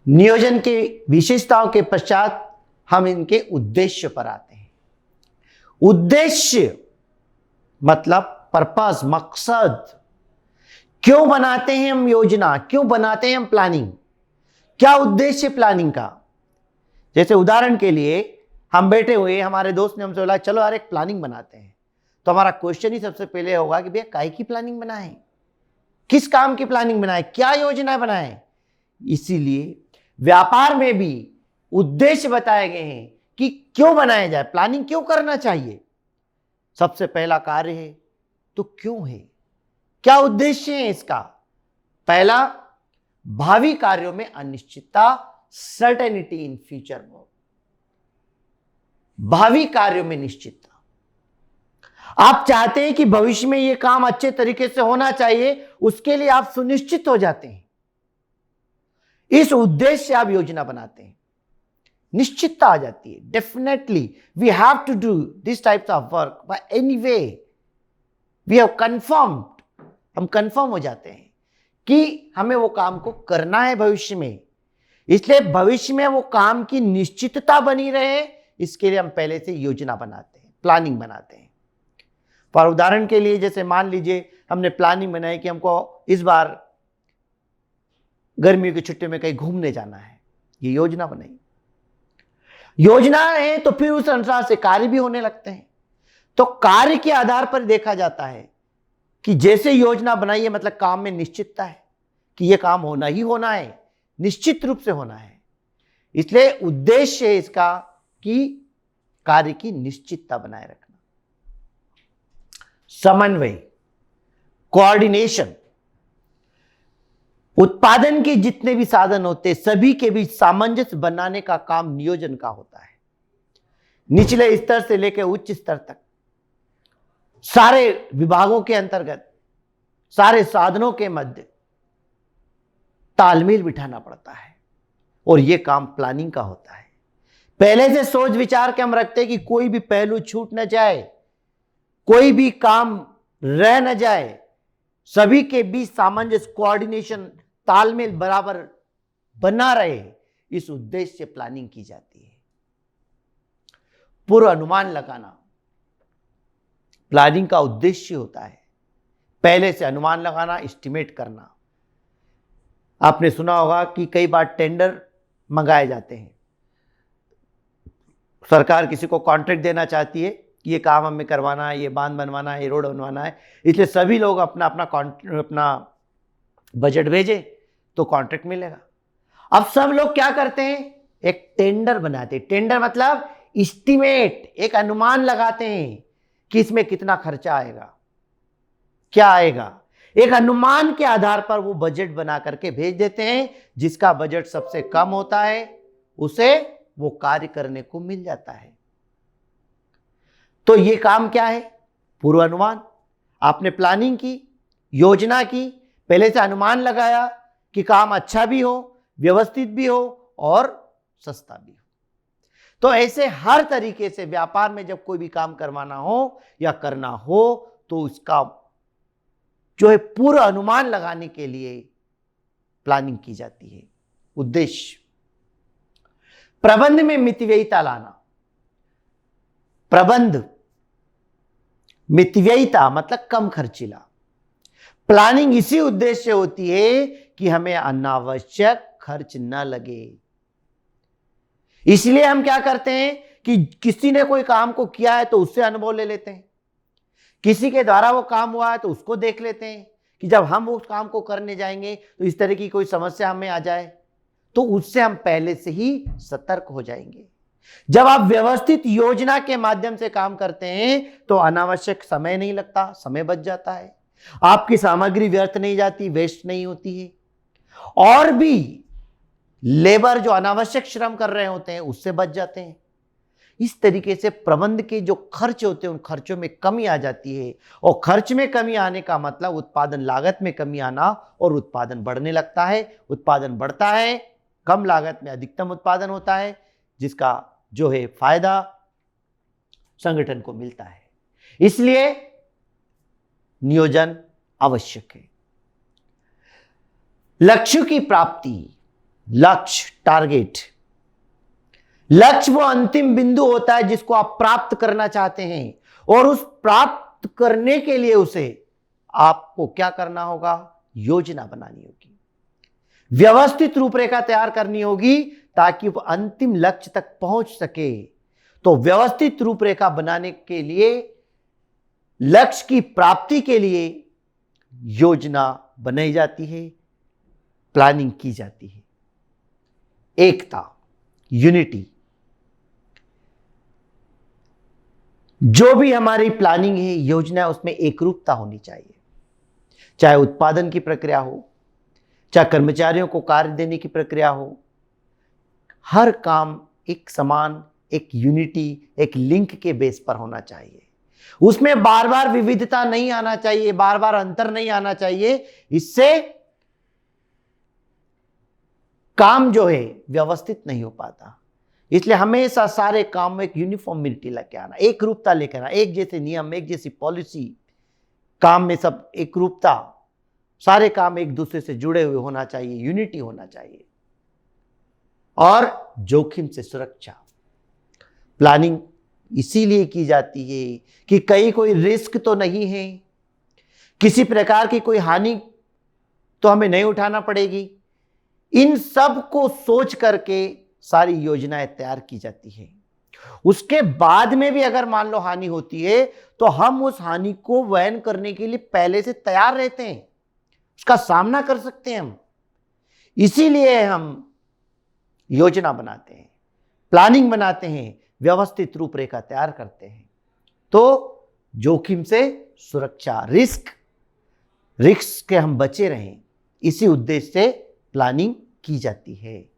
नियोजन की विशेषताओं के पश्चात हम इनके उद्देश्य पर आते हैं। उद्देश्य मतलब पर्पस, मकसद। क्यों बनाते हैं हम योजना, क्यों बनाते हैं हम प्लानिंग, क्या उद्देश्य प्लानिंग का। जैसे उदाहरण के लिए हम बैठे हुए, हमारे दोस्त ने हमसे बोला चलो यार एक प्लानिंग बनाते हैं, तो हमारा क्वेश्चन ही सबसे पहले होगा कि भैया काय की प्लानिंग बनाएं, किस काम की प्लानिंग बनाएं, क्या योजना बनाएं। इसीलिए व्यापार में भी उद्देश्य बताए गए हैं कि क्यों बनाया जाए, प्लानिंग क्यों करना चाहिए। सबसे पहला कार्य है तो क्यों है, क्या उद्देश्य है इसका। पहला, भावी कार्यों में अनिश्चितता, सर्टेनिटी इन फ्यूचर वर्क। भावी कार्यों में निश्चितता, आप चाहते हैं कि भविष्य में यह काम अच्छे तरीके से होना चाहिए, उसके लिए आप सुनिश्चित हो जाते हैं, इस उद्देश्य से आप योजना बनाते हैं, निश्चितता आ जाती है। Definitely we have to do this types of work by any way, we have confirmed, हम कंफर्म हो जाते हैं कि हमें वो काम को करना है भविष्य में। इसलिए भविष्य में वो काम की निश्चितता बनी रहे, इसके लिए हम पहले से योजना बनाते हैं, प्लानिंग बनाते हैं। पर उदाहरण के लिए जैसे मान लीजिए हमने प्लानिंग बनाई कि हमको इस बार गर्मियों की छुट्टी में कहीं घूमने जाना है, ये योजना बनाई। योजना है तो फिर उस अनुसार से कार्य भी होने लगते हैं। तो कार्य के आधार पर देखा जाता है कि जैसे योजना बनाई है, मतलब काम में निश्चितता है कि यह काम होना ही होना है, निश्चित रूप से होना है। इसलिए उद्देश्य है इसका कि कार्य की निश्चितता बनाए रखना। समन्वय, कोऑर्डिनेशन, उत्पादन के जितने भी साधन होते हैं सभी के बीच सामंजस्य बनाने का काम नियोजन का होता है। निचले स्तर से लेकर उच्च स्तर तक सारे विभागों के अंतर्गत सारे साधनों के मध्य तालमेल बिठाना पड़ता है, और यह काम प्लानिंग का होता है। पहले से सोच विचार के हम रखते हैं कि कोई भी पहलू छूट न जाए, कोई भी काम रह न जाए, सभी के बीच सामंजस्य, कोऑर्डिनेशन, तालमेल बराबर बना रहे, इस उद्देश्य से प्लानिंग की जाती है। पूर्व अनुमान लगाना प्लानिंग का उद्देश्य होता है। पहले से अनुमान लगाना, एस्टिमेट करना। आपने सुना होगा कि कई बार टेंडर मंगाए जाते हैं, सरकार किसी को कॉन्ट्रैक्ट देना चाहती है कि ये काम हमें करवाना है, ये बांध बनवाना है, ये रोड बनवाना है, इसलिए सभी लोग अपना अपना बजट भेजे तो कॉन्ट्रैक्ट मिलेगा। अब सब लोग क्या करते हैं, एक टेंडर बनाते हैं। टेंडर मतलब एस्टिमेट, एक अनुमान लगाते हैं कि इसमें कितना खर्चा आएगा, क्या आएगा। एक अनुमान के आधार पर वो बजट बना करके भेज देते हैं। जिसका बजट सबसे कम होता है उसे वो कार्य करने को मिल जाता है। तो ये काम क्या है, पूर्वानुमान। आपने प्लानिंग की, योजना की, पहले से अनुमान लगाया कि काम अच्छा भी हो, व्यवस्थित भी हो और सस्ता भी हो। तो ऐसे हर तरीके से व्यापार में जब कोई भी काम करवाना हो या करना हो तो उसका जो है पूर्व अनुमान लगाने के लिए प्लानिंग की जाती है। उद्देश्य, प्रबंध में मितव्ययिता लाना। प्रबंध, मितव्ययिता मतलब कम खर्चीला। प्लानिंग इसी उद्देश्य से होती है कि हमें अनावश्यक खर्च न लगे। इसलिए हम क्या करते हैं कि किसी ने कोई काम को किया है तो उससे अनुभव ले लेते हैं, किसी के द्वारा वो काम हुआ है तो उसको देख लेते हैं कि जब हम उस काम को करने जाएंगे तो इस तरह की कोई समस्या हमें आ जाए तो उससे हम पहले से ही सतर्क हो जाएंगे। जब आप व्यवस्थित योजना के माध्यम से काम करते हैं तो अनावश्यक समय नहीं लगता, समय बच जाता है, आपकी सामग्री व्यर्थ नहीं जाती, वेस्ट नहीं होती है, और भी लेबर जो अनावश्यक श्रम कर रहे होते हैं उससे बच जाते हैं। इस तरीके से प्रबंध के जो खर्च होते हैं उन खर्चों में कमी आ जाती है, और खर्च में कमी आने का मतलब उत्पादन लागत में कमी आना, और उत्पादन बढ़ने लगता है। उत्पादन बढ़ता है, कम लागत में अधिकतम उत्पादन होता है, जिसका जो है फायदा संगठन को मिलता है। इसलिए नियोजन आवश्यक है। लक्ष्य की प्राप्ति, लक्ष्य, टारगेट। लक्ष्य वो अंतिम बिंदु होता है जिसको आप प्राप्त करना चाहते हैं, और उस प्राप्त करने के लिए उसे आपको क्या करना होगा? योजना बनानी होगी, व्यवस्थित रूपरेखा तैयार करनी होगी ताकि वो अंतिम लक्ष्य तक पहुंच सके। तो व्यवस्थित रूपरेखा बनाने के लिए, लक्ष्य की प्राप्ति के लिए योजना बनाई जाती है, प्लानिंग की जाती है। एकता, यूनिटी। जो भी हमारी प्लानिंग है, योजना है, उसमें एकरूपता होनी चाहिए। चाहे उत्पादन की प्रक्रिया हो, चाहे कर्मचारियों को कार्य देने की प्रक्रिया हो, हर काम एक समान, एक यूनिटी, एक लिंक के बेस पर होना चाहिए। उसमें बार बार विविधता नहीं आना चाहिए, बार बार अंतर नहीं आना चाहिए। इससे काम जो है व्यवस्थित नहीं हो पाता। इसलिए हमेशा सारे काम में एक यूनिफॉर्मिटी लेके आना, एक रूपता लेकर आना, एक जैसे नियम, एक जैसी पॉलिसी, काम में सब एक रूपता, सारे काम एक दूसरे से जुड़े हुए होना चाहिए, यूनिटी होना चाहिए। और जोखिम से सुरक्षा। प्लानिंग इसीलिए की जाती है कि कहीं कोई रिस्क तो नहीं है, किसी प्रकार की कोई हानि तो हमें नहीं उठाना पड़ेगी। इन सब को सोच करके सारी योजनाएं तैयार की जाती है। उसके बाद में भी अगर मान लो हानि होती है तो हम उस हानि को वहन करने के लिए पहले से तैयार रहते हैं, उसका सामना कर सकते हैं हम। इसीलिए हम योजना बनाते हैं, प्लानिंग बनाते हैं, व्यवस्थित रूपरेखा तैयार करते हैं। तो जोखिम से सुरक्षा, रिस्क के हम बचे रहें, इसी उद्देश्य से प्लानिंग की जाती है।